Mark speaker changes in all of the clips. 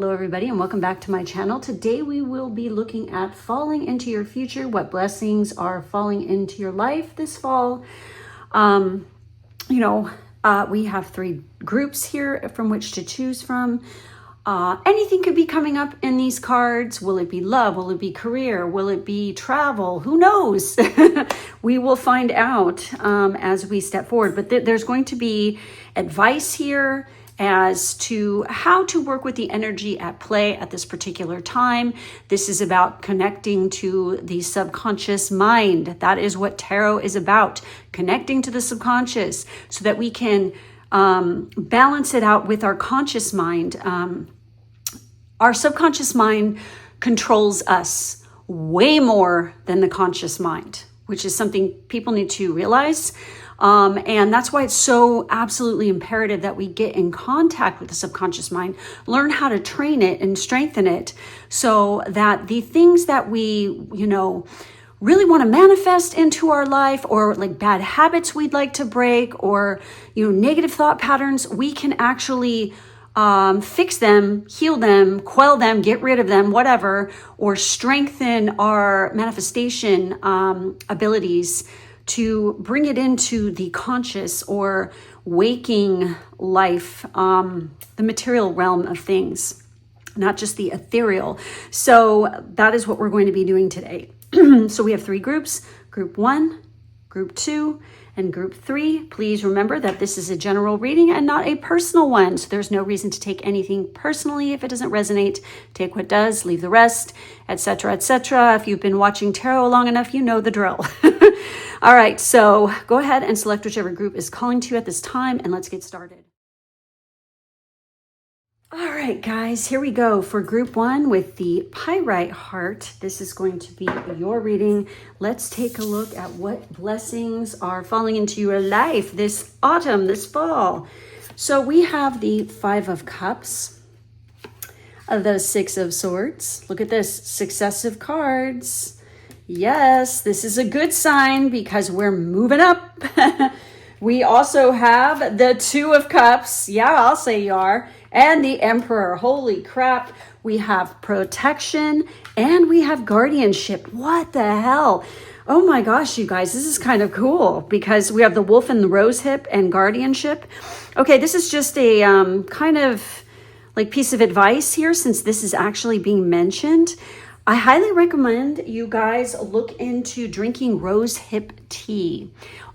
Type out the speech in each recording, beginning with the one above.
Speaker 1: Hello everybody and welcome back to my channel. Today we will be looking at falling into your future, what blessings are falling into your life this fall. We have three groups here from which to choose from. Anything could be coming up in these cards. Will it be love? Will it be career? Will it be travel? Who knows? We will find out as we step forward. But there's going to be advice here as to how to work with the energy at play at this particular time. This is about connecting to the subconscious mind. That is what tarot is about, connecting to the subconscious so that we can balance it out with our conscious mind. Our subconscious mind controls us way more than the conscious mind, which is something people need to realize. And that's why it's so absolutely imperative that we get in contact with the subconscious mind, learn how to train it and strengthen it so that the things that we, really want to manifest into our life, or like bad habits we'd like to break, or, negative thought patterns, we can actually fix them, heal them, quell them, get rid of them, whatever, or strengthen our manifestation abilities to bring it into the conscious or waking life, the material realm of things, not just the ethereal. So that is what we're going to be doing today. So we have three groups, group 1, group 2, and group 3. Please remember that this is a general reading and not a personal one. So there's no reason to take anything personally. If it doesn't resonate, take what does, leave the rest, etc., etc. If you've been watching tarot long enough, you know the drill. All right, so go ahead and select whichever group is calling to you at this time, and let's get started. All right, guys, here we go for group 1 with the pyrite heart. This is going to be your reading. Let's take a look at what blessings are falling into your life this autumn, this fall. So we have the 5 of Cups, the 6 of Swords. Look at this, successive cards. Yes, this is a good sign because we're moving up. We also have the 2 of Cups. Yeah, I'll say you are. And the Emperor. Holy crap. We have protection and we have guardianship. What the hell? Oh my gosh, you guys, this is kind of cool because we have the wolf and the rose hip and guardianship. Okay, this is just a kind of like piece of advice here since this is actually being mentioned. I highly recommend you guys look into drinking rose hip tea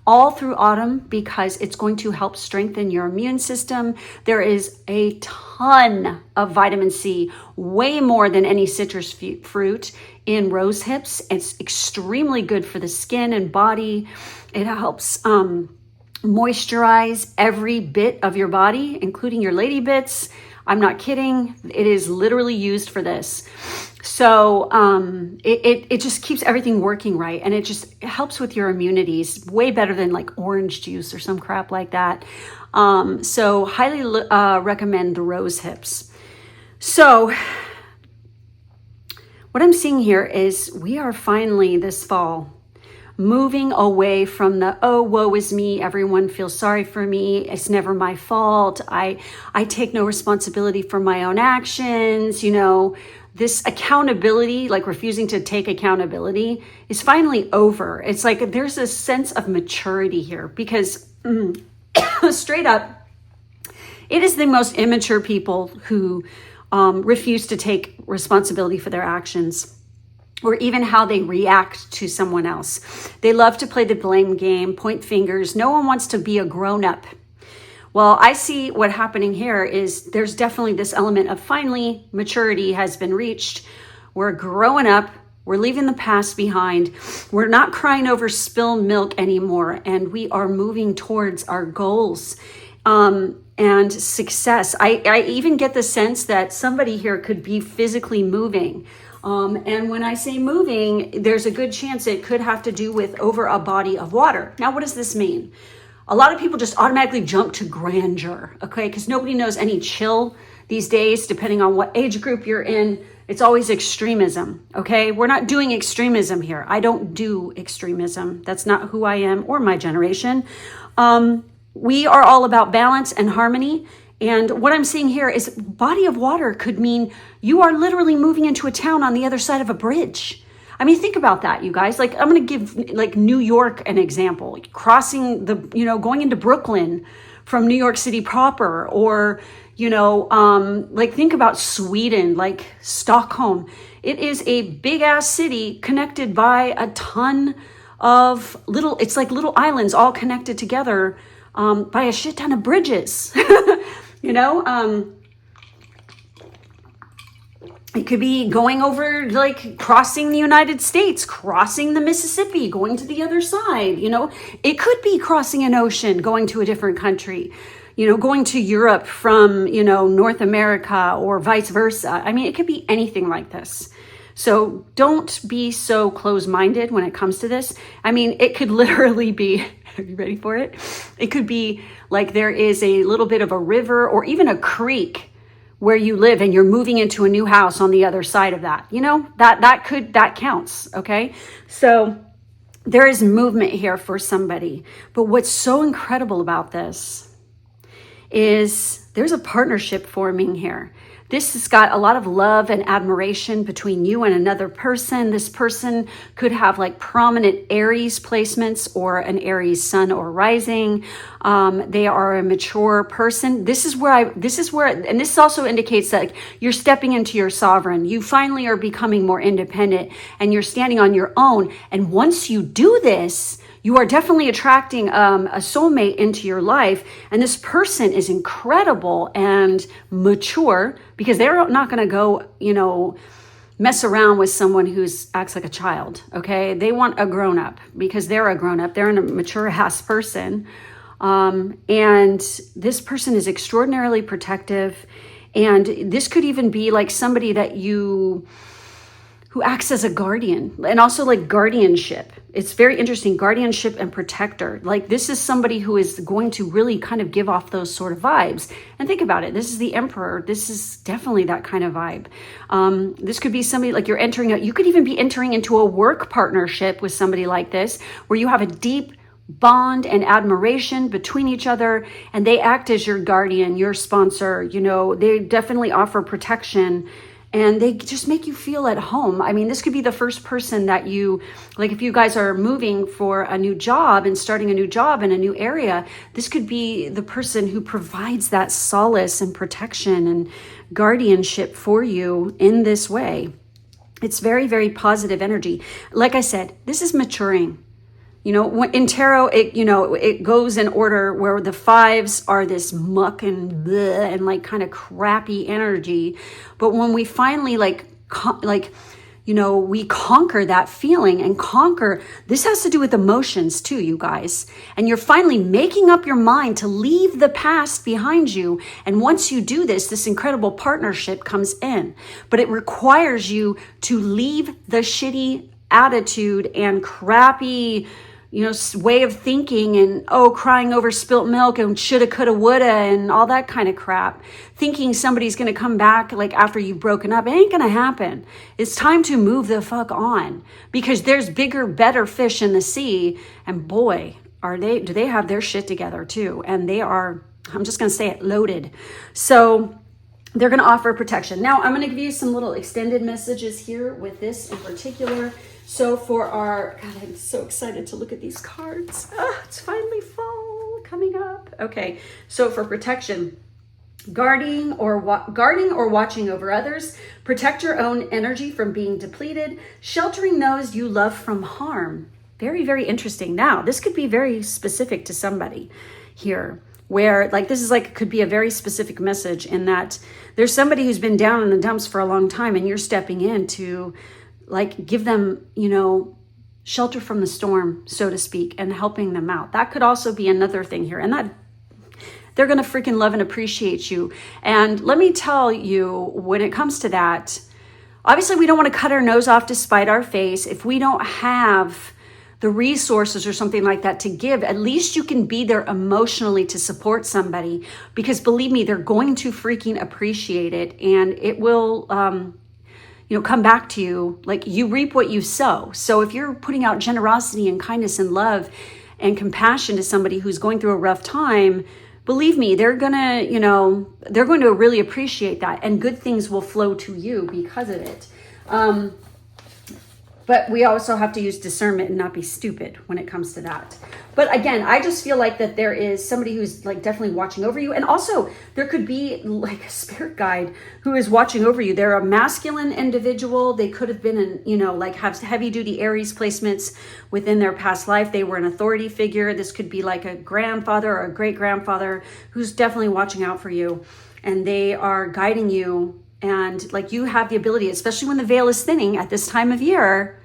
Speaker 1: all through autumn because it's going to help strengthen your immune system. There is a ton of vitamin C, way more than any citrus fruit in rose hips. It's extremely good for the skin and body. It helps moisturize every bit of your body, including your lady bits. I'm not kidding. It is literally used for this. So it just keeps everything working right. And it just helps with your immunities way better than like orange juice or some crap like that. So highly recommend the rose hips. So what I'm seeing here is we are finally this fall moving away from the, oh, woe is me, everyone feels sorry for me, it's never my fault, I take no responsibility for my own actions, this accountability, like refusing to take accountability, is finally over. It's like there's a sense of maturity here because straight up, it is the most immature people who refuse to take responsibility for their actions, or even how they react to someone else. They love to play the blame game, point fingers. No one wants to be a grown-up. Well, I see what happening here is there's definitely this element of finally maturity has been reached. We're growing up. We're leaving the past behind. We're not crying over spilled milk anymore, and we are moving towards our goals and success. I even get the sense that somebody here could be physically moving. And when I say moving, there's a good chance it could have to do with over a body of water. Now, what does this mean? A lot of people just automatically jump to grandeur, okay? Because nobody knows any chill these days, depending on what age group you're in. It's always extremism, okay? We're not doing extremism here. I don't do extremism. That's not who I am or my generation. We are all about balance and harmony And what I'm seeing here is body of water could mean you are literally moving into a town on the other side of a bridge. I mean, think about that, you guys. Like, I'm going to give like New York an example, crossing the, going into Brooklyn from New York City proper, or, like think about Sweden, like Stockholm. It is a big ass city connected by a ton of it's like little islands all connected together by a shit ton of bridges, It could be going over, like crossing the United States, crossing the Mississippi, going to the other side, It could be crossing an ocean, going to a different country, going to Europe from, North America, or vice versa. I mean, it could be anything like this. So don't be so close-minded when it comes to this. I mean, it could literally be, are you ready for it? It could be like there is a little bit of a river or even a creek where you live and you're moving into a new house on the other side of that, that counts. Okay. So there is movement here for somebody, but what's so incredible about this is there's a partnership forming here. This has got a lot of love and admiration between you and another person. This person could have like prominent Aries placements or an Aries sun or rising. They are a mature person. This is where, and this also indicates that you're stepping into your sovereign. You finally are becoming more independent and you're standing on your own. And once you do this, you are definitely attracting a soulmate into your life. And this person is incredible and mature, because they're not going to go, mess around with someone who acts like a child. Okay. They want a grown up because they're a grown up. They're a mature ass person. And this person is extraordinarily protective. And this could even be like somebody that who acts as a guardian, and also like guardianship. It's very interesting, guardianship and protector. Like, this is somebody who is going to really kind of give off those sort of vibes. And think about it. This is the emperor. This is definitely that kind of vibe. This could be somebody like you could even be entering into a work partnership with somebody like this, where you have a deep bond and admiration between each other, and they act as your guardian, your sponsor. They definitely offer protection. And they just make you feel at home. I mean, this could be the first person that if you guys are moving for a new job and starting a new job in a new area, this could be the person who provides that solace and protection and guardianship for you in this way. It's very, very positive energy. Like I said, this is maturing. In tarot, it goes in order where the fives are this muck and bleh and like kind of crappy energy. But when we finally we conquer that feeling and this has to do with emotions too, you guys. And you're finally making up your mind to leave the past behind you. And once you do this, this incredible partnership comes in. But it requires you to leave the shitty attitude and crappy way of thinking and, crying over spilt milk and shoulda, coulda, woulda and all that kind of crap. Thinking somebody's going to come back like after you've broken up. It ain't going to happen. It's time to move the fuck on, because there's bigger, better fish in the sea. And boy, do they have their shit together too. And they are, I'm just going to say it, loaded. So they're going to offer protection. Now I'm going to give you some little extended messages here with this in particular. So for God, I'm so excited to look at these cards. It's finally fall coming up. Okay, so for protection, guarding or watching over others, protect your own energy from being depleted, sheltering those you love from harm. Very, very interesting. Now, this could be very specific to somebody here, where could be a very specific message in that there's somebody who's been down in the dumps for a long time, and you're stepping in to give them, shelter from the storm, so to speak, and helping them out. That could also be another thing here. And that they're going to freaking love and appreciate you. And let me tell you, when it comes to that, obviously we don't want to cut our nose off to spite our face. If we don't have the resources or something like that to give, at least you can be there emotionally to support somebody, because believe me, they're going to freaking appreciate it, and it will, come back to you. Like, you reap what you sow. So if you're putting out generosity and kindness and love and compassion to somebody who's going through a rough time, believe me, they're gonna, they're going to really appreciate that, and good things will flow to you because of it. But we also have to use discernment and not be stupid when it comes to that. But again, I just feel like that there is somebody who's like definitely watching over you. And also there could be like a spirit guide who is watching over you. They're a masculine individual. They could have been like have heavy duty Aries placements within their past life. They were an authority figure. This could be like a grandfather or a great grandfather who's definitely watching out for you. And they are guiding you. And like you have the ability, especially when the veil is thinning at this time of year,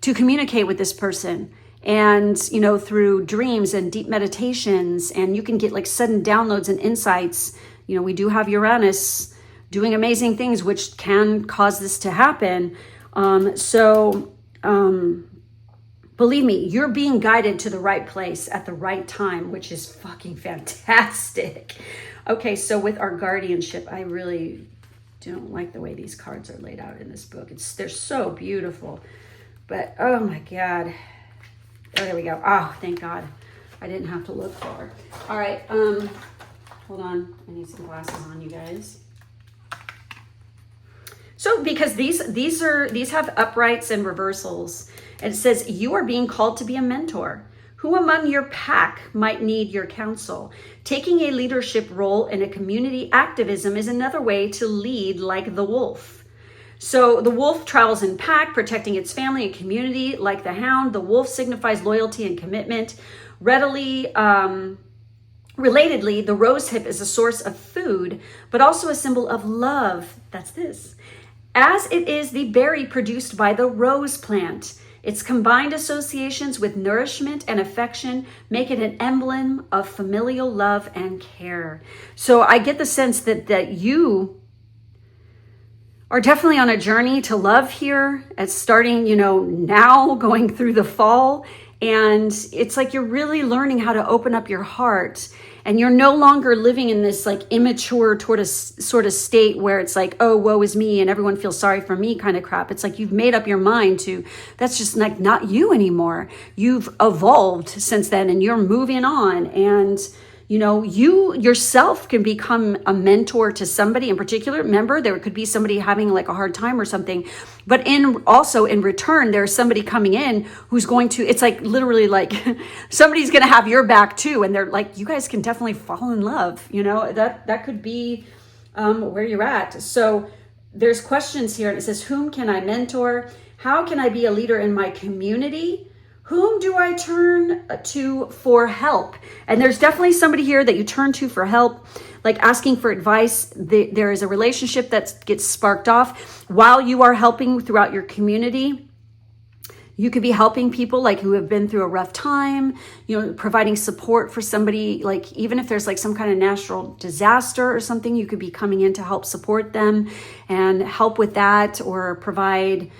Speaker 1: to communicate with this person. And, through dreams and deep meditations, and you can get like sudden downloads and insights. We do have Uranus doing amazing things, which can cause this to happen. Believe me, you're being guided to the right place at the right time, which is fucking fantastic. Okay, so with our guardianship, I really don't like the way these cards are laid out in this book. They're so beautiful, but oh my God. Oh, there we go. Oh, thank God. I didn't have to look far. All right. Hold on. I need some glasses on, you guys. So because these have uprights and reversals, and it says you are being called to be a mentor. Who among your pack might need your counsel? Taking a leadership role in a community activism is another way to lead like the wolf. So the wolf travels in pack, protecting its family and community. Like the hound, the wolf signifies loyalty and commitment. Relatedly, the rose hip is a source of food, but also a symbol of love. That's this. As it is the berry produced by the rose plant. Its combined associations with nourishment and affection make it an emblem of familial love and care. So I get the sense that you are definitely on a journey to love here. It's starting, now going through the fall. And it's like you're really learning how to open up your heart. And you're no longer living in this like immature sort of state where it's like, oh, woe is me and everyone feels sorry for me kind of crap. It's like you've made up your mind to, that's just like not you anymore. You've evolved since then and you're moving on. And you yourself can become a mentor to somebody in particular. Remember, there could be somebody having like a hard time or something, but in return, there's somebody coming in who's going to, it's like literally like somebody's going to have your back too. And they're like, you guys can definitely fall in love. That could be where you're at. So there's questions here and it says, whom can I mentor? How can I be a leader in my community? Whom do I turn to for help? And there's definitely somebody here that you turn to for help, like asking for advice. There is a relationship that gets sparked off while you are helping throughout your community. You could be helping people like who have been through a rough time, providing support for somebody, like even if there's like some kind of natural disaster or something, you could be coming in to help support them and help with that, or provide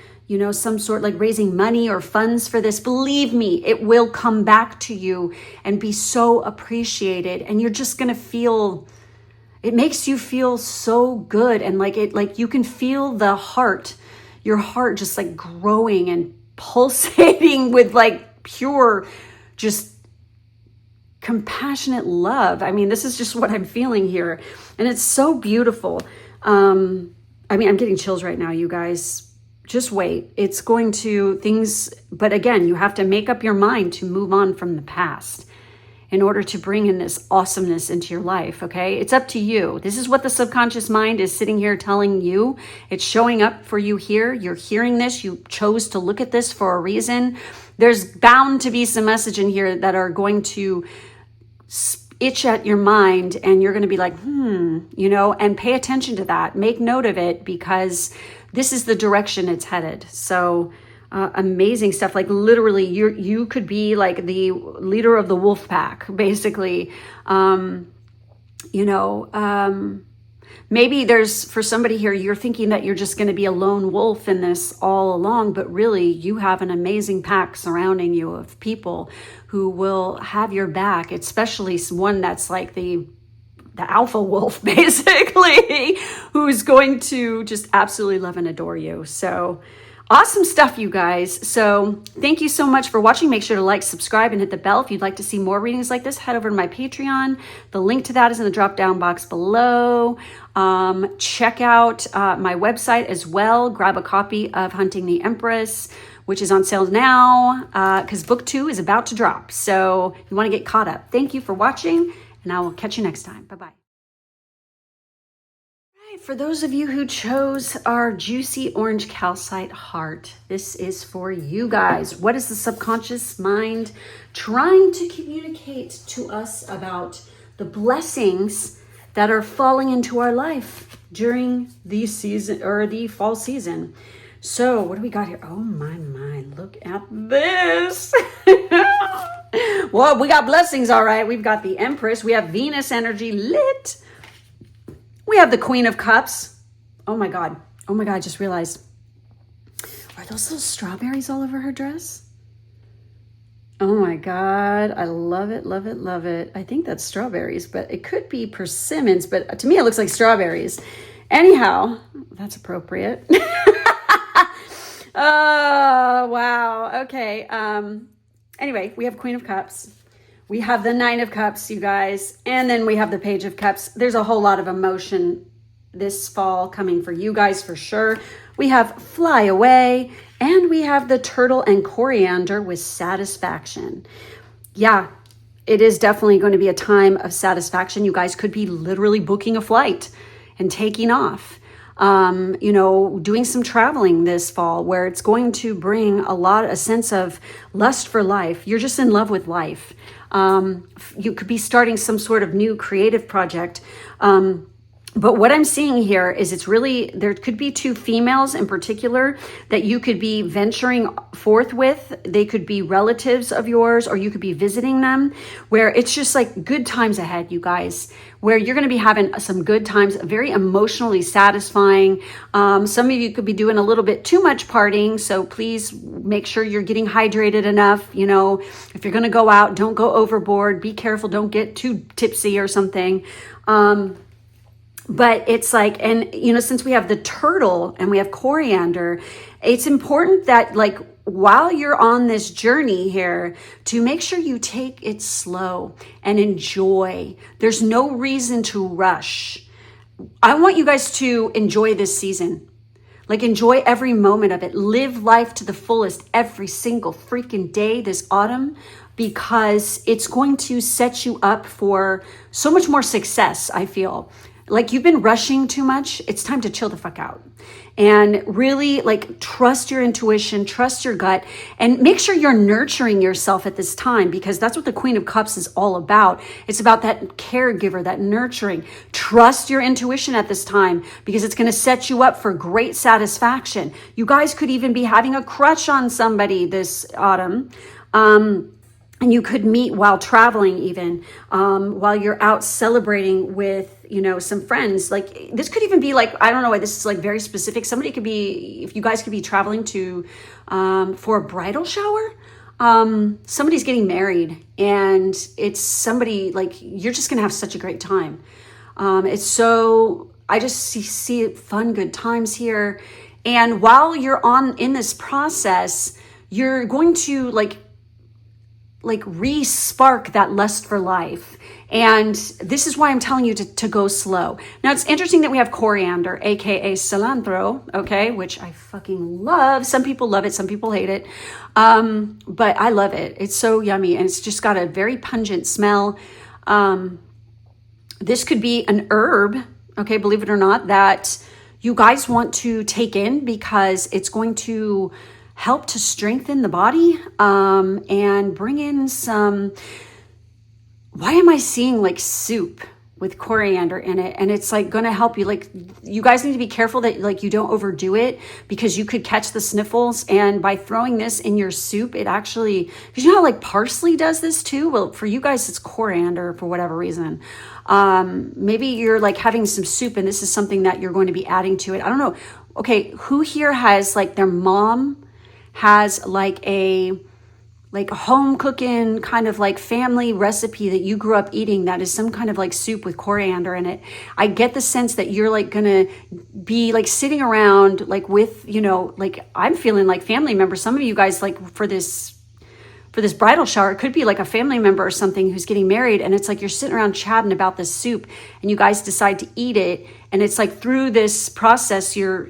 Speaker 1: some sort like raising money or funds for this. Believe me, it will come back to you and be so appreciated. And you're just going to feel, it makes you feel so good. And like you can feel your heart just like growing and pulsating with like pure, just compassionate love. I mean, this is just what I'm feeling here. And it's so beautiful. I'm getting chills right now, you guys. Just wait. It's going to things, but again, you have to make up your mind to move on from the past in order to bring in this awesomeness into your life, okay? It's up to you. This is what the subconscious mind is sitting here telling you. It's showing up for you here. You're hearing this. You chose to look at this for a reason. There's bound to be some message in here that are going to itch at your mind, and you're going to be like, and pay attention to that. Make note of it, because this is the direction it's headed. So amazing stuff. Like literally you could be like the leader of the wolf pack, basically. Maybe there's, for somebody here, you're thinking that you're just going to be a lone wolf in this all along, but really you have an amazing pack surrounding you of people who will have your back, especially one that's like the alpha wolf, basically, who's going to just absolutely love and adore you. So Awesome stuff, you guys. So thank you so much for watching. Make sure to like, subscribe, and hit the bell. If you'd like to see more readings like this, head over to my Patreon. The link to that is in the drop down box below. Check out my website as well. Grab a copy of Hunting the Empress, which is on sale now because book 2 is about to drop. So you want to get caught up. Thank you for watching, and I will catch you next time. Bye-bye. For those of you who chose our juicy orange calcite heart, this is for you guys. What is the subconscious mind trying to communicate to us about the blessings that are falling into our life during the season or the fall season? So what do we got here? Oh my, look at this. Well, we got blessings, all right. We've got the Empress. We have Venus energy lit. We have the Queen of Cups. Oh my God. I just realized. Are those little strawberries all over her dress? Oh my God. I love it, love it, love it. I think that's strawberries, but it could be persimmons, but to me it looks like strawberries. Anyhow, that's appropriate. Oh, wow. Okay. Anyway, we have Queen of Cups. We have the Nine of Cups, you guys. And then we have the Page of Cups. There's a whole lot of emotion this fall coming for you guys for sure. We have Fly Away, and we have the Turtle and Coriander with Satisfaction. Yeah, it is definitely going to be a time of satisfaction. You guys could be literally booking a flight and taking off. Doing some traveling this fall where it's going to bring a sense of lust for life. You're just in love with life. You could be starting some sort of new creative project. But what I'm seeing here is there could be 2 females in particular that you could be venturing forth with. They could be relatives of yours, or you could be visiting them, where it's just like good times ahead, you guys, where you're going to be having some good times, very emotionally satisfying. Some of you could be doing a little bit too much partying. So please make sure you're getting hydrated enough. If you're going to go out, don't go overboard. Be careful. Don't get too tipsy or something. But it's like, and since we have the turtle and we have coriander, it's important that while you're on this journey here, to make sure you take it slow and enjoy. There's no reason to rush. I want you guys to enjoy this season. Enjoy every moment of it. Live life to the fullest every single freaking day this autumn, because it's going to set you up for so much more success, I feel. You've been rushing too much. It's time to chill the fuck out and really trust your intuition, trust your gut, and make sure you're nurturing yourself at this time, because that's what the Queen of Cups is all about. It's about that caregiver, that nurturing. Trust your intuition at this time, because it's going to set you up for great satisfaction. You guys could even be having a crush on somebody this autumn. And you could meet while traveling, even while you're out celebrating with, some friends. This could even be I don't know why this is very specific. Somebody could be, if you guys could be traveling to, for a bridal shower. Somebody's getting married, and it's somebody you're just going to have such a great time. I just see fun, good times here. And while you're in this process, you're going to re-spark that lust for life. And this is why I'm telling you to go slow. Now, it's interesting that we have coriander, aka cilantro, okay, which I fucking love. Some people love it, some people hate it, but I love it. It's so yummy, and it's just got a very pungent smell. This could be an herb, okay, believe it or not, that you guys want to take in, because it's going to help to strengthen the body, and bring in some, why am I seeing soup with coriander in it? And it's going to help you. You guys need to be careful that you don't overdo it, because you could catch the sniffles. And by throwing this in your soup, it actually, because you know how parsley does this too? Well, for you guys, it's coriander for whatever reason. Maybe you're having some soup, and this is something that you're going to be adding to it. I don't know. Okay, who here has their mom has like home cooking kind of like family recipe that you grew up eating that is some kind of like soup with coriander in it. I get the sense that you're like gonna be like sitting around like with, you know, like I'm feeling like family members. Some of you guys like for this bridal shower, it could be like a family member or something who's getting married, and it's like you're sitting around chatting about this soup and you guys decide to eat it, and it's like through this process you're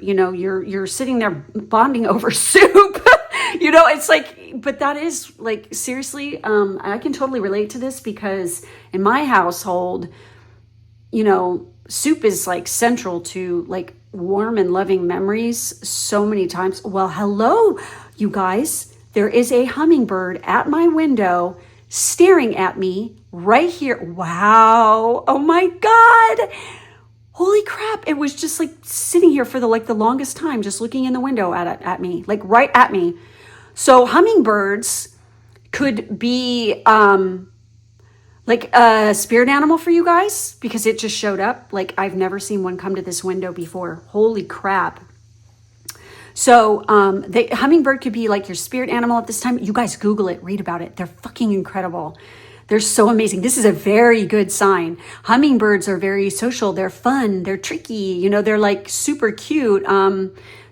Speaker 1: sitting there bonding over soup. You know, it's like, but that is like seriously, I can totally relate to this because in my household, you know, soup is like central to like warm and loving memories so many times. Well, hello, you guys. There is a hummingbird at my window staring at me right here. Wow. Oh my God. Holy crap. It was just like sitting here for the longest time, just looking in the window at me, like right at me. So hummingbirds could be like a spirit animal for you guys because it just showed up. Like I've never seen one come to this window before. Holy crap. So the hummingbird could be like your spirit animal at this time. You guys Google it, read about it. They're fucking incredible. They're so amazing. This is a very good sign. Hummingbirds are very social. They're fun. They're tricky. You know, they're like super cute.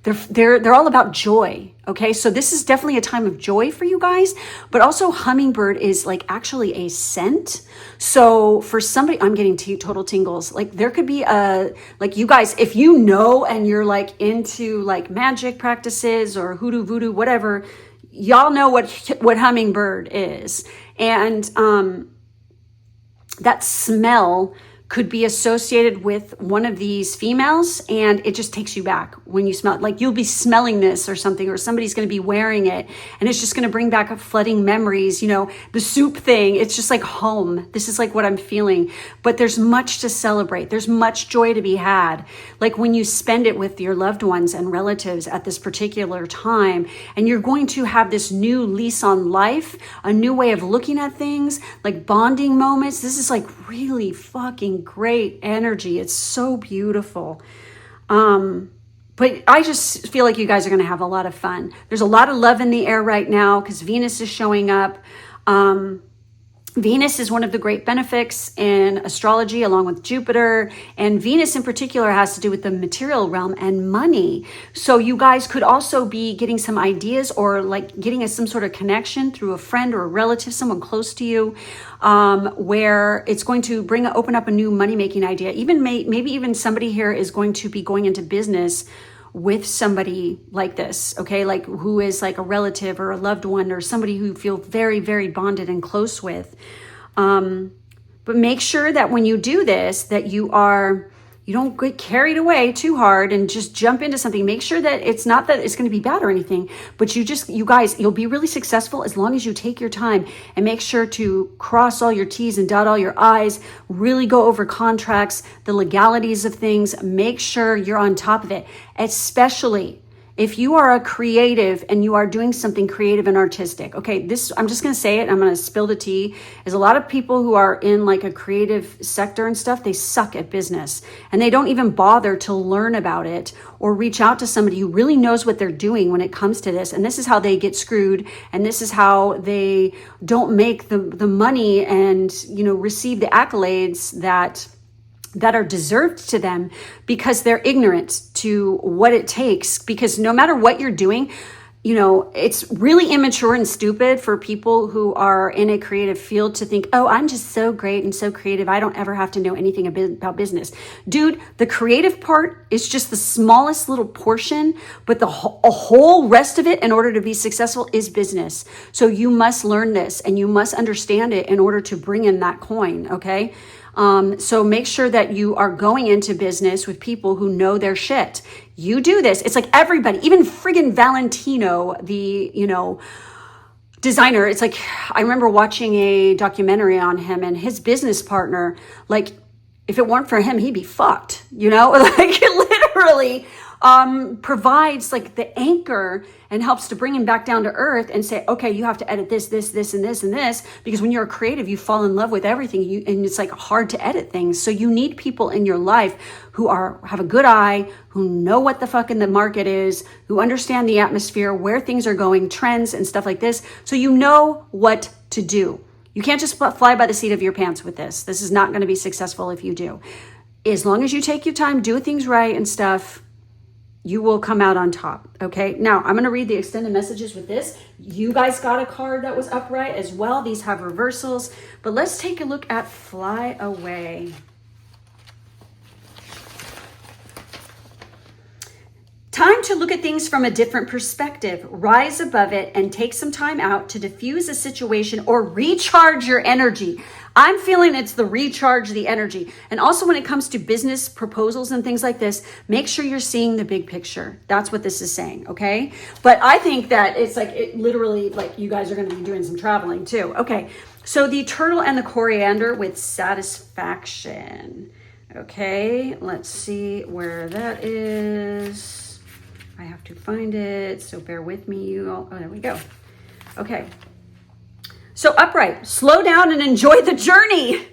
Speaker 1: They're all about joy. Okay, so this is definitely a time of joy for you guys, but also hummingbird is like actually a scent. So for somebody, I'm getting total tingles. Like there could be like you guys, if you know, and you're like into like magic practices or hoodoo, voodoo, whatever, y'all know what hummingbird is. And that smell could be associated with one of these females, and it just takes you back when you smell it. Like you'll be smelling this or something, or somebody's going to be wearing it, and it's just going to bring back up flooding memories. You know, the soup thing, it's just like home. This is like what I'm feeling. But there's much to celebrate. There's much joy to be had. Like when you spend it with your loved ones and relatives at this particular time, and you're going to have this new lease on life, a new way of looking at things, like bonding moments. This is like really fucking great energy. It's so beautiful. But I just feel like you guys are going to have a lot of fun. There's a lot of love in the air right now because Venus is showing up. Venus is one of the great benefics in astrology along with Jupiter, and Venus in particular has to do with the material realm and money. So you guys could also be getting some ideas or like getting some sort of connection through a friend or a relative, someone close to you, where it's going to open up a new money-making idea. Even maybe even somebody here is going to be going into business with somebody like this, okay? Like who is like a relative or a loved one or somebody who you feel very, very bonded and close with. But make sure that when you do this, that you don't get carried away too hard and just jump into something. Make sure that it's not that it's going to be bad or anything, but you guys, you'll be really successful as long as you take your time and make sure to cross all your T's and dot all your I's, really go over contracts, the legalities of things, make sure you're on top of it, especially if you are a creative and you are doing something creative and artistic. Okay, I'm just going to say it. I'm going to spill the tea. There's a lot of people who are in like a creative sector and stuff. They suck at business and they don't even bother to learn about it or reach out to somebody who really knows what they're doing when it comes to this. And this is how they get screwed. And this is how they don't make the money and, you know, receive the accolades that are deserved to them because they're ignorant to what it takes. Because no matter what you're doing, you know, it's really immature and stupid for people who are in a creative field to think, oh, I'm just so great and so creative, I don't ever have to know anything about business. Dude, the creative part is just the smallest little portion, but a whole rest of it in order to be successful is business. So you must learn this and you must understand it in order to bring in that coin, okay? So make sure that you are going into business with people who know their shit. You do this. It's like everybody, even friggin' Valentino, the, you know, designer. It's like, I remember watching a documentary on him and his business partner, like if it weren't for him, he'd be fucked, you know, like literally. provides like the anchor and helps to bring him back down to earth and say, okay, you have to edit this, this, this, and this, and this, because when you're a creative, you fall in love with everything, and it's like hard to edit things. So you need people in your life who have a good eye, who know what the fuck in the market is, who understand the atmosphere, where things are going, trends and stuff like this. So you know what to do. You can't just fly by the seat of your pants with this. This is not going to be successful if you do. As long as you take your time, do things right and stuff, you will come out on top. Okay. Now I'm going to read the extended messages with this. You guys got a card that was upright as well. These have reversals, but let's take a look at Fly Away. Time to look at things from a different perspective, rise above it, and take some time out to diffuse a situation or recharge your energy. I'm feeling it's the recharge the energy. And also when it comes to business proposals and things like this, make sure you're seeing the big picture. That's what this is saying, okay? But I think that it's like, it literally, like you guys are going to be doing some traveling too. Okay, so the turtle and the coriander with satisfaction. Okay, let's see where that is. I have to find it, so bear with me, you all. Oh, there we go. Okay. So upright, slow down and enjoy the journey.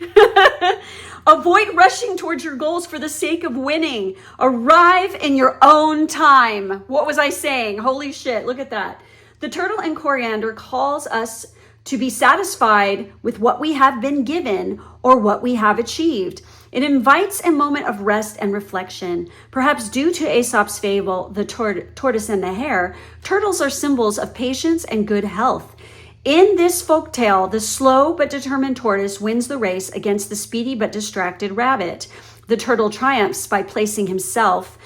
Speaker 1: Avoid rushing towards your goals for the sake of winning. Arrive in your own time. What was I saying? Holy shit, look at that. The turtle and coriander calls us to be satisfied with what we have been given or what we have achieved. It invites a moment of rest and reflection. Perhaps due to Aesop's fable, The Tortoise and the Hare, turtles are symbols of patience and good health. In this folktale, the slow but determined tortoise wins the race against the speedy but distracted rabbit. The turtle triumphs by pacing himself,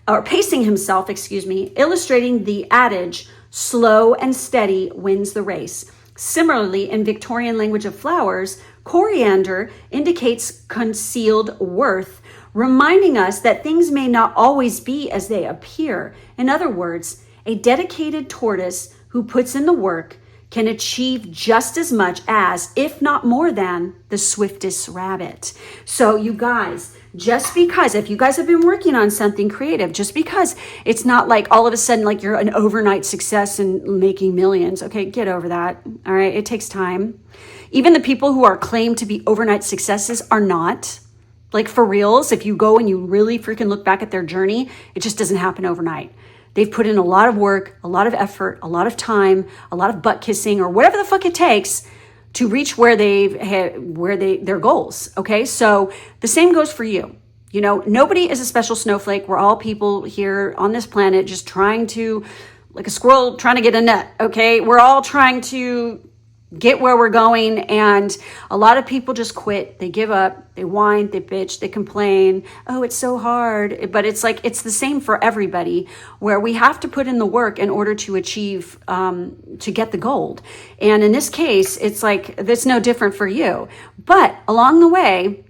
Speaker 1: illustrating the adage, slow and steady wins the race. Similarly, in Victorian language of flowers, coriander indicates concealed worth, reminding us that things may not always be as they appear. In other words, a dedicated tortoise who puts in the work can achieve just as much as, if not more than, the swiftest rabbit. So you guys, just because, if you guys have been working on something creative, just because it's not like all of a sudden like you're an overnight success and making millions, okay, get over that, all right? It takes time. Even the people who are claimed to be overnight successes are not. Like for reals, if you go and you really freaking look back at their journey, it just doesn't happen overnight. They've put in a lot of work, a lot of effort, a lot of time, a lot of butt kissing, or whatever the fuck it takes to reach their goals. Okay, so the same goes for you. You know, nobody is a special snowflake. We're all people here on this planet just trying to, like a squirrel trying to get a nut. Okay, we're all trying to get where we're going, and a lot of people just quit. They give up, they whine, they bitch, they complain. Oh, it's so hard. But it's like, it's the same for everybody, where we have to put in the work in order to achieve, to get the gold. And in this case, it's like, that's no different for you. But along the way,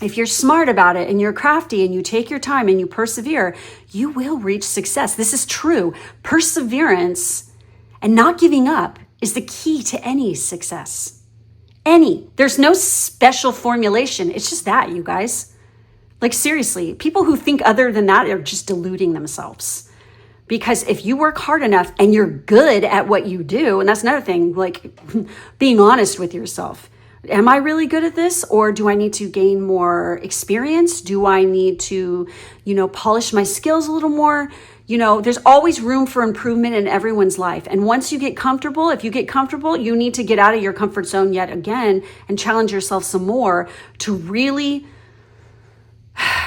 Speaker 1: if you're smart about it and you're crafty and you take your time and you persevere, you will reach success. This is true. Perseverance and not giving up is the key to any success. There's no special formulation. It's just that, you guys. Like seriously, people who think other than that are just deluding themselves. Because if you work hard enough and you're good at what you do, and that's another thing, like being honest with yourself. Am I really good at this? Or do I need to gain more experience? Do I need to, polish my skills a little more? There's always room for improvement in everyone's life. And once you get comfortable, if you get comfortable, you need to get out of your comfort zone yet again and challenge yourself some more to really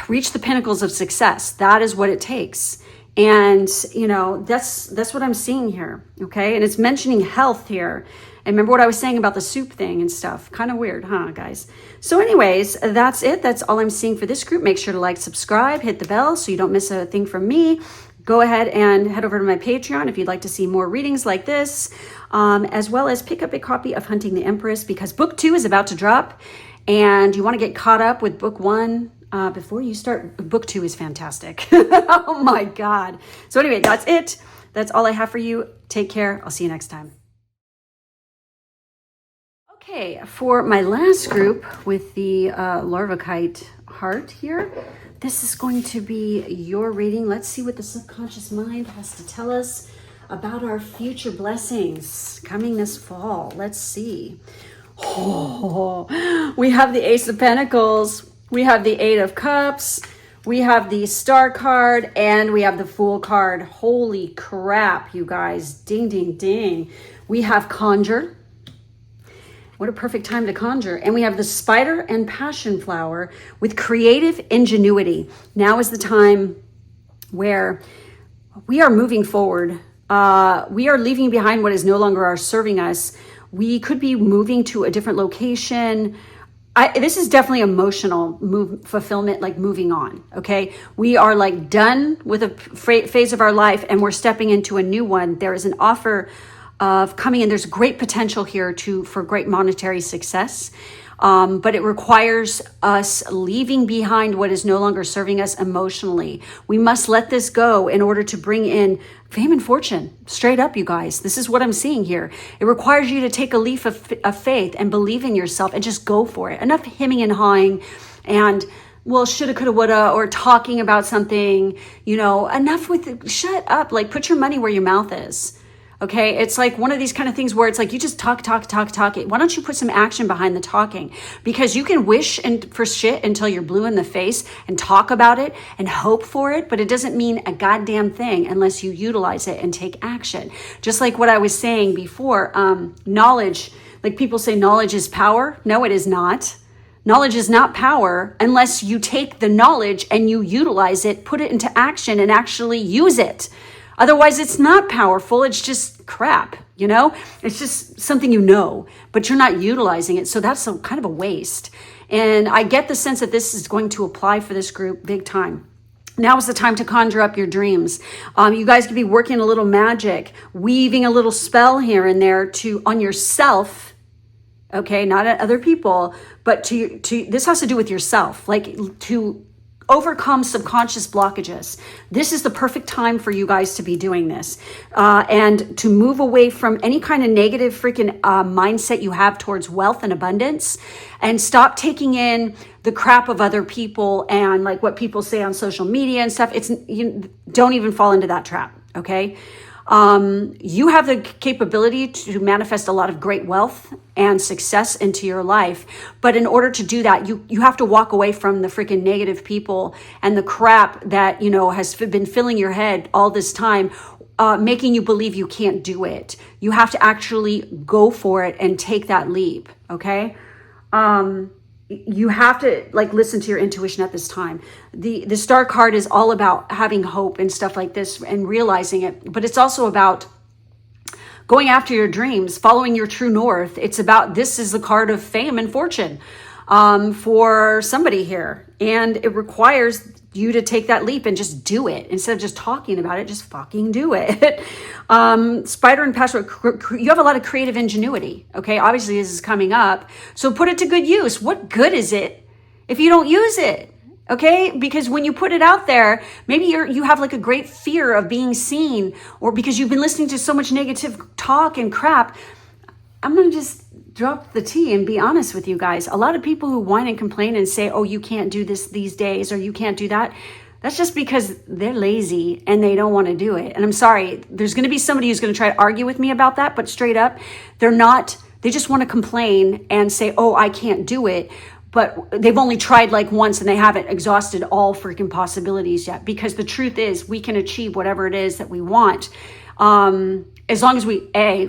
Speaker 1: reach the pinnacles of success. That is what it takes. And, that's what I'm seeing here. Okay. And it's mentioning health here. And remember what I was saying about the soup thing and stuff. Kind of weird, huh, guys? So anyways, that's it. That's all I'm seeing for this group. Make sure to like, subscribe, hit the bell so you don't miss a thing from me. Go ahead and head over to my Patreon if you'd like to see more readings like this, as well as pick up a copy of Hunting the Empress, because book 2 is about to drop and you want to get caught up with book 1 before you start. Book 2 is fantastic. Oh my God. So anyway, that's it. That's all I have for you. Take care. I'll see you next time. Okay, for my last group with the larvakite heart here, this is going to be your reading. Let's see what the subconscious mind has to tell us about our future blessings coming this fall. Let's see. Oh, we have the Ace of Pentacles. We have the Eight of Cups. We have the Star card, and we have the Fool card. Holy crap, you guys. Ding, ding, ding. We have Conjure. What a perfect time to conjure. And we have the Spider and Passion Flower with creative ingenuity. Now is the time where we are moving forward. We are leaving behind what is no longer serving us. We could be moving to a different location. This is definitely emotional fulfillment, like moving on, okay? We are like done with a phase of our life and we're stepping into a new one. There is an offer of coming in. There's great potential here for great monetary success. But it requires us leaving behind what is no longer serving us emotionally. We must let this go in order to bring in fame and fortune. Straight up, you guys. This is what I'm seeing here. It requires you to take a leap of faith and believe in yourself and just go for it. Enough hemming and hawing and, well, shoulda, coulda, woulda, or talking about something, enough with it. Shut up. Like, put your money where your mouth is. Okay, it's like one of these kind of things where it's like you just talk. Why don't you put some action behind the talking? Because you can wish for shit until you're blue in the face and talk about it and hope for it, but it doesn't mean a goddamn thing unless you utilize it and take action. Just like what I was saying before, knowledge, like people say knowledge is power. No, it is not. Knowledge is not power unless you take the knowledge and you utilize it, put it into action and actually use it. Otherwise, it's not powerful. It's just crap, It's just something but you're not utilizing it. So that's kind of a waste. And I get the sense that this is going to apply for this group big time. Now is the time to conjure up your dreams. You guys could be working a little magic, weaving a little spell here and there on yourself. Okay, not at other people, but to this has to do with yourself, like to overcome subconscious blockages. This is the perfect time for you guys to be doing this and to move away from any kind of negative freaking mindset you have towards wealth and abundance, and stop taking in the crap of other people and like what people say on social media and stuff. Don't even fall into that trap. Okay. You have the capability to manifest a lot of great wealth and success into your life. But in order to do that, you have to walk away from the freaking negative people and the crap that, has been filling your head all this time, making you believe you can't do it. You have to actually go for it and take that leap. Okay. You have to listen to your intuition at this time. The Star card is all about having hope and stuff like this and realizing it, but it's also about going after your dreams, following your true north. It's about, this is the card of fame and fortune for somebody here. And it requires you to take that leap and just do it. Instead of just talking about it, just fucking do it. Spider and Passion, you have a lot of creative ingenuity. Okay, obviously this is coming up. So put it to good use. What good is it if you don't use it? Okay, because when you put it out there, maybe you have like a great fear of being seen, or because you've been listening to so much negative talk and crap. I'm going to just drop the tea and be honest with you guys. A lot of people who whine and complain and say, oh, you can't do this these days, or you can't do that. That's just because they're lazy and they don't want to do it. And I'm sorry, there's going to be somebody who's going to try to argue with me about that, but straight up, they just want to complain and say, oh, I can't do it. But they've only tried like once and they haven't exhausted all freaking possibilities yet. Because the truth is, we can achieve whatever it is that we want. As long as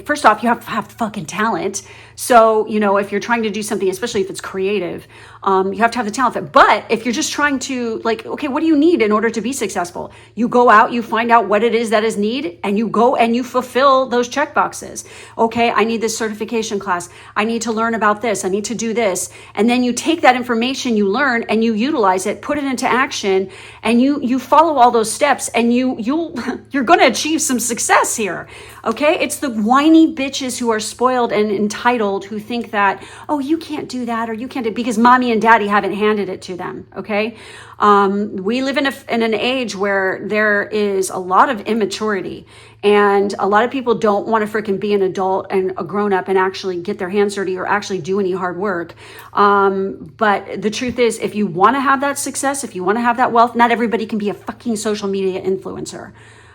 Speaker 1: first off, you have to have fucking talent. So, if you're trying to do something, especially if it's creative, you have to have the talent. But if you're just trying to okay, what do you need in order to be successful? You go out, you find out what it is that is needed, and you go and you fulfill those check boxes. Okay, I need this certification class. I need to learn about this. I need to do this. And then you take that information you learn and you utilize it, put it into action, and you follow all those steps, and you're going to achieve some success here. Okay, it's the whiny bitches who are spoiled and entitled who think that, oh, you can't do that or you can't do because mommy and daddy haven't handed it to them. Okay, we live in an age where there is a lot of immaturity, and a lot of people don't want to freaking be an adult and a grown up and actually get their hands dirty or actually do any hard work. But the truth is, if you want to have that success, if you want to have that wealth, not everybody can be a fucking social media influencer.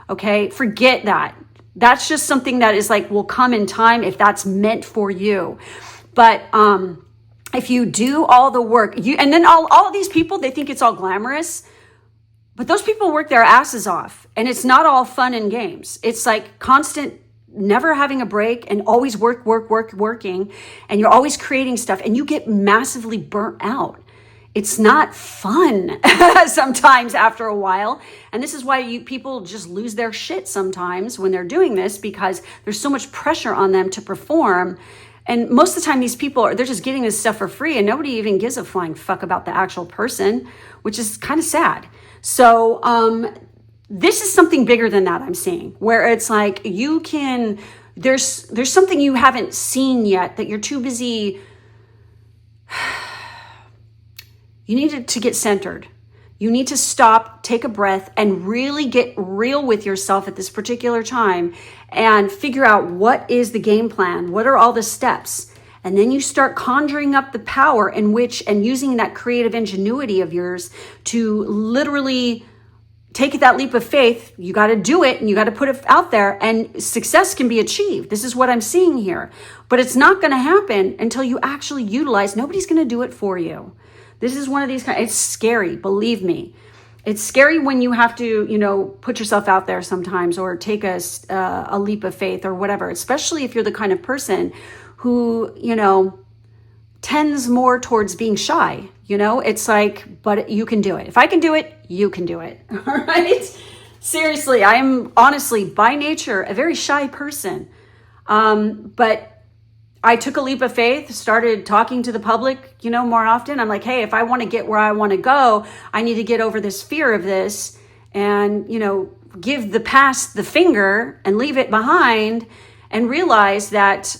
Speaker 1: Okay, forget that. That's just something that is like, will come in time if that's meant for you. But if you do all the work, and then all these people, they think it's all glamorous, but those people work their asses off, and it's not all fun and games. It's like constant, never having a break, and always working, and you're always creating stuff, and you get massively burnt out. It's not fun sometimes after a while. And this is why people just lose their shit sometimes when they're doing this, because there's so much pressure on them to perform. And most of the time these people they're just getting this stuff for free, and nobody even gives a flying fuck about the actual person, which is kind of sad. So this is something bigger than that I'm seeing, where it's like there's something you haven't seen yet that you're too busy. You need to get centered. You need to stop, take a breath, and really get real with yourself at this particular time and figure out what is the game plan? What are all the steps? And then you start conjuring up the power and using that creative ingenuity of yours to literally take that leap of faith. You got to do it, and you got to put it out there, and success can be achieved. This is what I'm seeing here. But it's not going to happen until you actually utilize. Nobody's going to do it for you. This is one of these it's scary, believe me. It's scary when you have to, put yourself out there sometimes, or take a leap of faith or whatever, especially if you're the kind of person who, tends more towards being shy. It's like, but you can do it. If I can do it, you can do it. All right. Seriously, I am honestly by nature a very shy person. But I took a leap of faith, started talking to the public, more often. I'm like, hey, if I want to get where I want to go, I need to get over this fear of this and, give the past the finger and leave it behind, and realize that,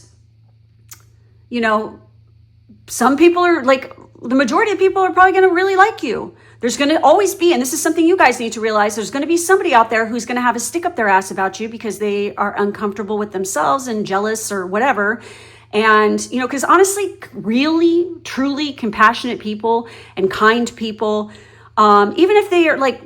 Speaker 1: some people are like, the majority of people are probably going to really like you. There's going to always be, and this is something you guys need to realize, there's going to be somebody out there who's going to have a stick up their ass about you because they are uncomfortable with themselves and jealous or whatever. And, because honestly, really, truly compassionate people and kind people, even if they are like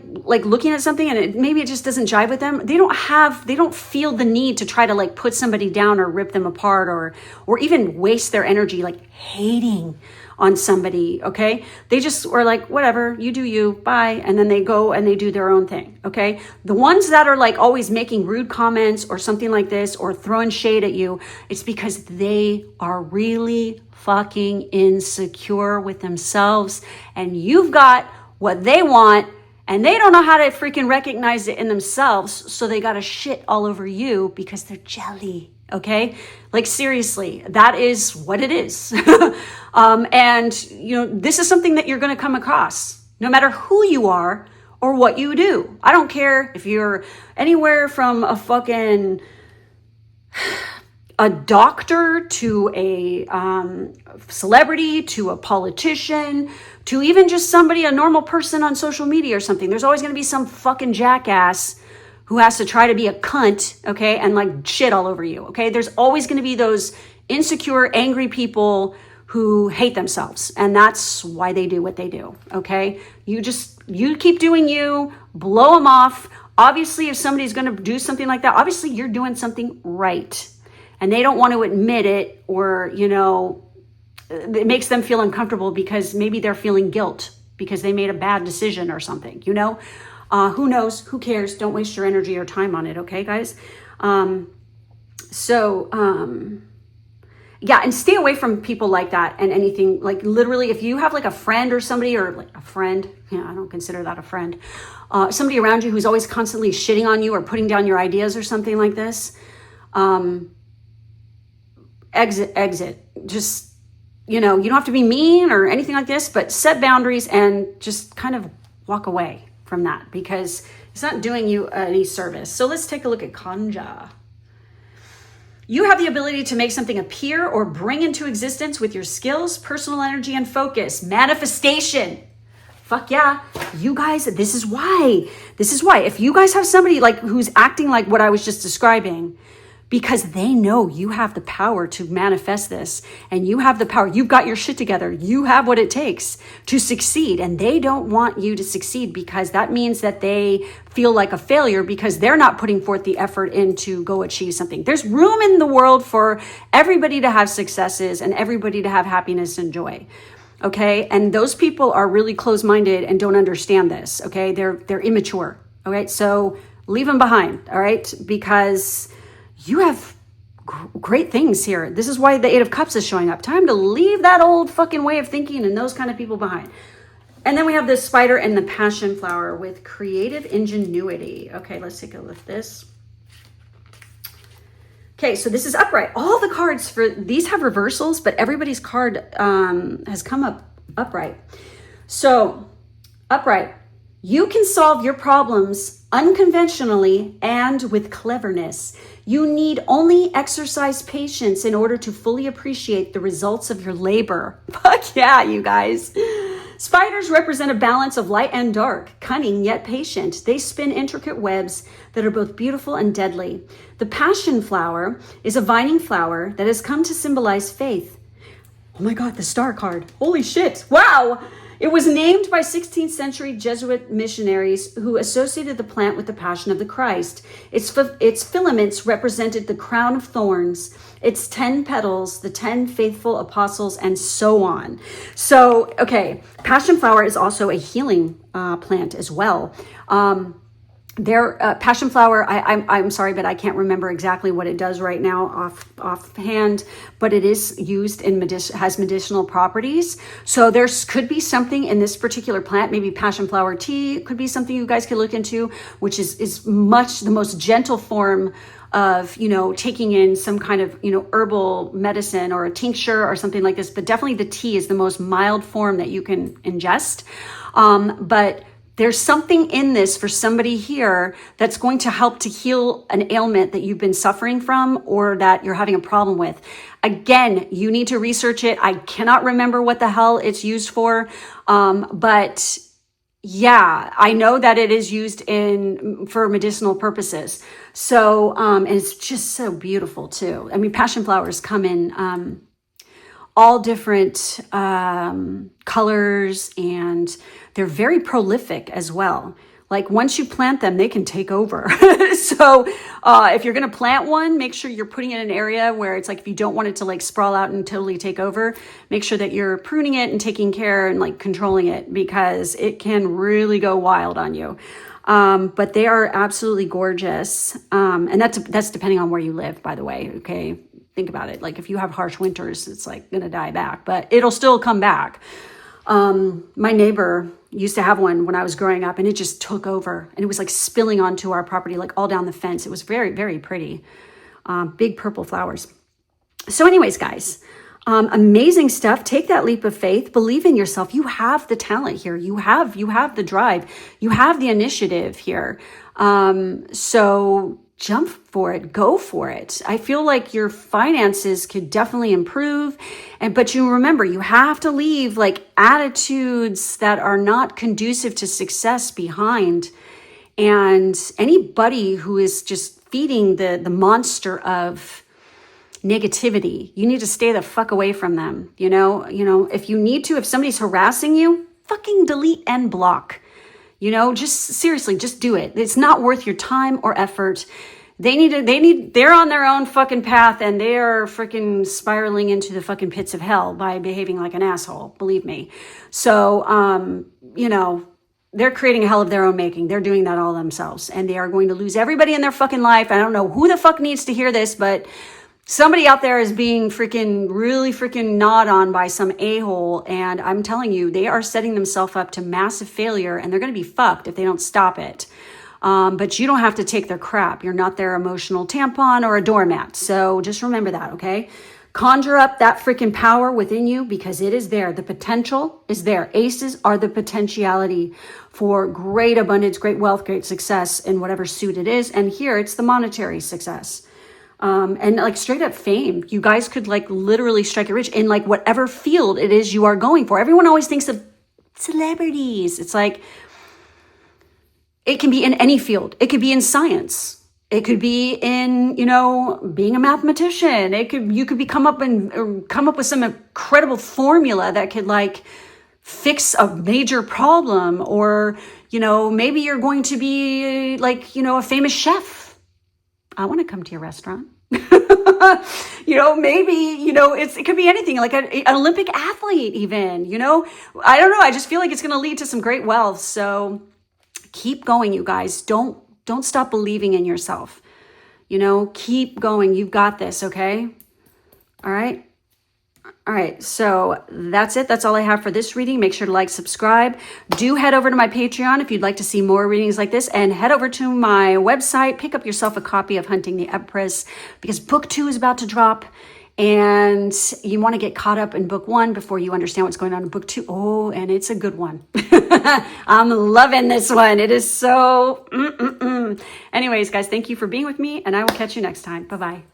Speaker 1: looking at something and maybe it just doesn't jive with them, they don't feel the need to try to like put somebody down or rip them apart or even waste their energy like hating on somebody. Okay. They just are like, whatever, you do you, bye. And then they go and they do their own thing. Okay. The ones that are like always making rude comments or something like this, or throwing shade at you, it's because they are really fucking insecure with themselves, and you've got what they want, and they don't know how to freaking recognize it in themselves. So they got to shit all over you because they're jelly. Okay. Like seriously, that is what it is. And this is something that you're going to come across no matter who you are or what you do. I don't care if you're anywhere from a doctor to a celebrity to a politician to even just a normal person on social media or something. There's always going to be some fucking jackass who has to try to be a cunt, okay, and like shit all over you, okay? There's always going to be those insecure, angry people who hate themselves, and that's why they do what they do, okay? You keep doing you, blow them off. Obviously, if somebody's going to do something like that, obviously you're doing something right, and they don't want to admit it, or, it makes them feel uncomfortable because maybe they're feeling guilt because they made a bad decision or something, Who knows? Who cares? Don't waste your energy or time on it. Okay, guys? Yeah, and stay away from people like that and anything. Like literally, if you have like a friend or somebody, or like a friend, I don't consider that a friend. Somebody around you who's always constantly shitting on you or putting down your ideas or something like this. Exit. Just, you don't have to be mean or anything like this, but set boundaries and just kind of walk away from that, because it's not doing you any service. So let's take a look at Kanja. You have the ability to make something appear or bring into existence with your skills, personal energy, and focus. Manifestation. Fuck yeah. You guys, this is why. If you guys have somebody like who's acting like what I was just describing, because they know you have the power to manifest this, and you have the power. You've got your shit together. You have what it takes to succeed, and they don't want you to succeed because that means that they feel like a failure because they're not putting forth the effort in to go achieve something. There's room in the world for everybody to have successes and everybody to have happiness and joy. Okay. And those people are really closed-minded and don't understand this. Okay. They're immature. All right. So leave them behind. All right. Because you have great things here. This is why the Eight of Cups is showing up. Time to leave that old fucking way of thinking and those kind of people behind. And then we have the Spider and the Passion Flower with creative ingenuity. Okay, let's take a look at this. Okay, so this is upright. All the cards for these have reversals, but everybody's card has come up upright. So upright, you can solve your problems unconventionally and with cleverness. You need only exercise patience in order to fully appreciate the results of your labor. Fuck yeah, you guys. Spiders represent a balance of light and dark, cunning yet patient. They spin intricate webs that are both beautiful and deadly. The passion flower is a vining flower that has come to symbolize faith. Oh my God, the star card. Holy shit. Wow. It was named by 16th century Jesuit missionaries who associated the plant with the Passion of the Christ. Its filaments represented the crown of thorns, its 10 petals, the 10 faithful apostles, and so on. So, okay, passion flower is also a healing plant as well. Their passion flower, I'm sorry, but I can't remember exactly what it does right now offhand, but it is used in has medicinal properties. So there could be something in this particular plant, maybe passion flower tea could be something you guys could look into, which is much the most gentle form of, taking in some kind of, herbal medicine or a tincture or something like this. But definitely the tea is the most mild form that you can ingest. But there's something in this for somebody here that's going to help to heal an ailment that you've been suffering from or that you're having a problem with. Again, you need to research it. I cannot remember what the hell it's used for. But yeah, I know that it is used for medicinal purposes. So, and it's just so beautiful too. I mean, passion flowers come in, all different colors, and they're very prolific as well. Like once you plant them, they can take over. So if you're going to plant one, make sure you're putting it in an area where it's like, if you don't want it to like sprawl out and totally take over, make sure that you're pruning it and taking care and like controlling it, because it can really go wild on you. But they are absolutely gorgeous. And that's depending on where you live, by the way. Okay. Think about it. Like if you have harsh winters, it's like going to die back, but it'll still come back. My neighbor used to have one when I was growing up, and it just took over, and it was like spilling onto our property, like all down the fence. It was very, very pretty. Big purple flowers. So anyways, guys, amazing stuff. Take that leap of faith, believe in yourself. You have the talent here. You have the drive, you have the initiative here. So jump for it, go for it. I feel like your finances could definitely improve. But you remember, you have to leave like attitudes that are not conducive to success behind. And anybody who is just feeding the monster of negativity, you need to stay the fuck away from them. If you need to, if somebody's harassing you, fucking delete and block. Just seriously, just do it. It's not worth your time or effort. They're on their own fucking path, and they are freaking spiraling into the fucking pits of hell by behaving like an asshole. Believe me. So, they're creating a hell of their own making. They're doing that all themselves, and they are going to lose everybody in their fucking life. I don't know who the fuck needs to hear this, but somebody out there is being really freaking gnawed on by some a-hole. And I'm telling you, they are setting themselves up to massive failure, and they're going to be fucked if they don't stop it. But you don't have to take their crap. You're not their emotional tampon or a doormat. So just remember that, okay? Conjure up that freaking power within you, because it is there. The potential is there. Aces are the potentiality for great abundance, great wealth, great success in whatever suit it is. And here it's the monetary success. and like straight up fame. You guys could like literally strike it rich in like whatever field it is you are going for. Everyone always thinks of celebrities. It's like, it can be in any field. It could be in science. It could be in, you know, being a mathematician. You could come up with some incredible formula that could like fix a major problem. Or, you know, maybe you're going to be like, you know, a famous chef. I want to come to your restaurant. You know, maybe, you know, it could be anything, like an Olympic athlete even, you know, I don't know. I just feel like it's going to lead to some great wealth. So keep going, you guys. Don't stop believing in yourself. You know, keep going. You've got this. Okay. All right. All right, so that's it. That's all I have for this reading. Make sure to like, subscribe. Do head over to my Patreon if you'd like to see more readings like this, and head over to my website. Pick up yourself a copy of Hunting the Empress, because book 2 is about to drop, and you want to get caught up in book 1 before you understand what's going on in book 2. Oh, and it's a good one. I'm loving this one. It is so... Anyways, guys, thank you for being with me, and I will catch you next time. Bye-bye.